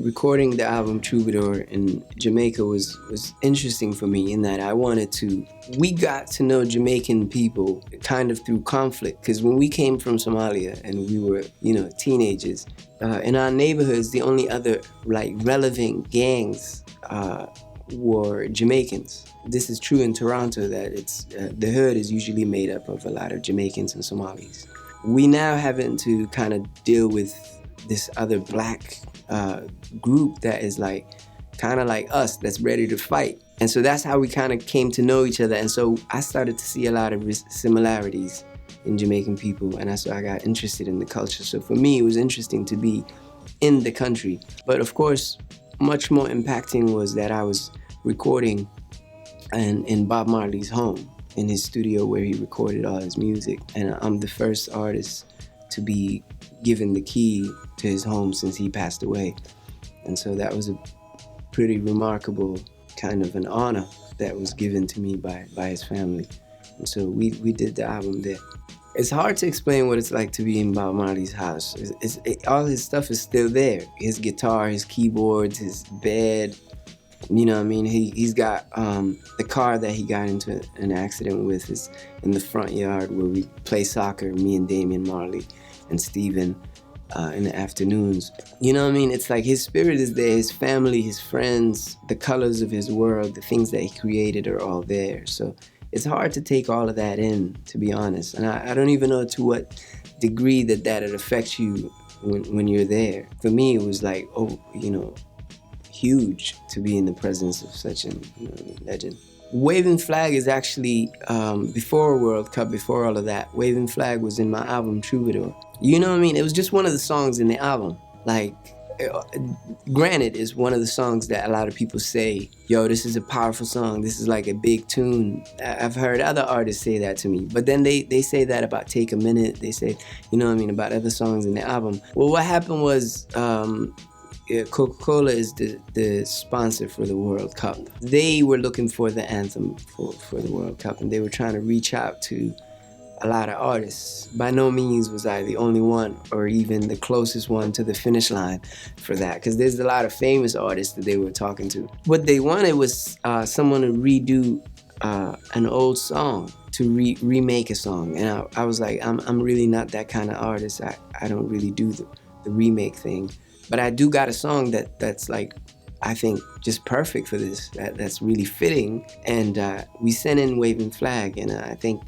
recording the album Troubadour in Jamaica was interesting for me in that we got to know Jamaican people kind of through conflict, because when we came from Somalia and we were, teenagers, in our neighborhoods, the only other relevant gangs were Jamaicans. This is true in Toronto, that the hood is usually made up of a lot of Jamaicans and Somalis. We now having to kind of deal with this other black group that is kind of like us, that's ready to fight. And so that's how we kind of came to know each other. And so I started to see a lot of similarities in Jamaican people, and so I got interested in the culture. So for me, it was interesting to be in the country. But of course, much more impacting was that I was recording in Bob Marley's home, in his studio where he recorded all his music. And I'm the first artist to be given the key to his home since he passed away. And so that was a pretty remarkable kind of an honor that was given to me by his family. And so we did the album there. It's hard to explain what it's like to be in Bob Marley's house. All his stuff is still there. His guitar, his keyboards, his bed. You know what I mean? He's got the car that he got into an accident with is in the front yard where we play soccer, me and Damian Marley and Steven in the afternoons. You know what I mean? It's like his spirit is there, his family, his friends, the colors of his world, the things that he created are all there. So it's hard to take all of that in, to be honest. And I don't even know to what degree that it affects you when you're there. For me, it was like, huge to be in the presence of such a legend. Wavin Flag is actually, before World Cup, before all of that, Wavin Flag was in my album Troubadour. You know what I mean? It was just one of the songs in the album. Granted, it's one of the songs that a lot of people say, yo, this is a powerful song, this is like a big tune. I've heard other artists say that to me, but then they say that about Take a Minute, they say, about other songs in the album. Well, what happened was, Coca-Cola is the sponsor for the World Cup. They were looking for the anthem for the World Cup, and they were trying to reach out to a lot of artists. By no means was I the only one or even the closest one to the finish line for that, because there's a lot of famous artists that they were talking to. What they wanted was someone to redo an old song, to remake a song. And I was like, I'm really not that kind of artist. I don't really do the remake thing. But I do got a song that's like, I think, just perfect for this, that's really fitting. And we sent in Wavin Flag, and I think,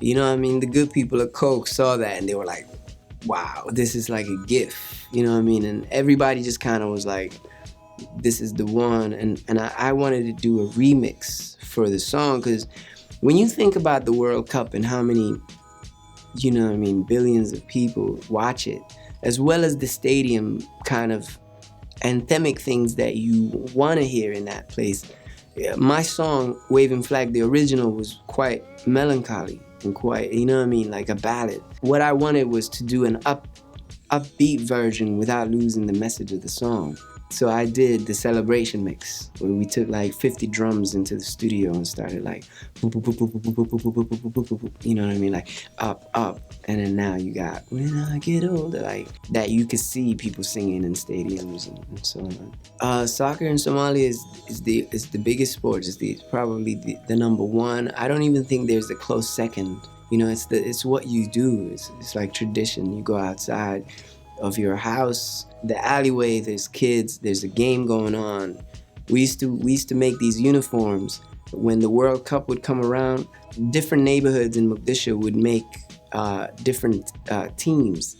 the good people at Coke saw that and they were like, wow, this is like a gift, And everybody just kind of was like, this is the one. And I wanted to do a remix for the song, because when you think about the World Cup and how many, billions of people watch it, as well as the stadium kind of anthemic things that you want to hear in that place. My song, Wavin Flag, the original, was quite melancholy and quite, like a ballad. What I wanted was to do an upbeat version without losing the message of the song. So I did the celebration mix, where we took like 50 drums into the studio and started like, like up. And then now you got, when I get older, like that you could see people singing in stadiums and so on. Soccer in Somalia is the biggest sport. It's probably the number one. I don't even think there's a close second. It's what you do. It's like tradition. You go outside of your house, the alleyway, there's kids, there's a game going on. We used to make these uniforms. When the World Cup would come around, different neighborhoods in Mogadishu would make different teams.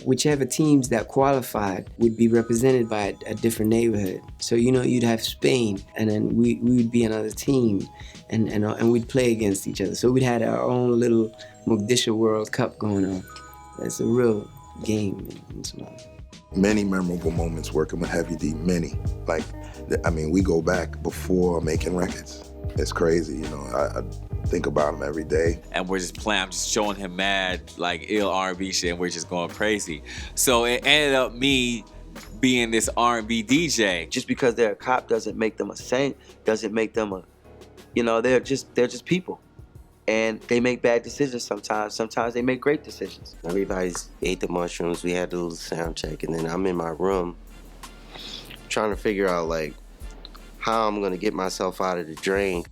Whichever teams that qualified would be represented by a different neighborhood. So you'd have Spain, and then we would be another team, and we'd play against each other. So we'd had our own little Mogadishu World Cup going on. That's a real game in Somalia. Many memorable moments working with Heavy D, many. We go back before making records. It's crazy, I think about him every day. And we're just playing, I'm just showing him mad, ill R&B shit, and we're just going crazy. So it ended up me being this R&B DJ. Just because they're a cop doesn't make them a saint, doesn't make them they're just people. And they make bad decisions sometimes. Sometimes they make great decisions. Everybody's ate the mushrooms. We had to do the sound check. And then I'm in my room. trying to figure out like how I'm gonna get myself out of the drain.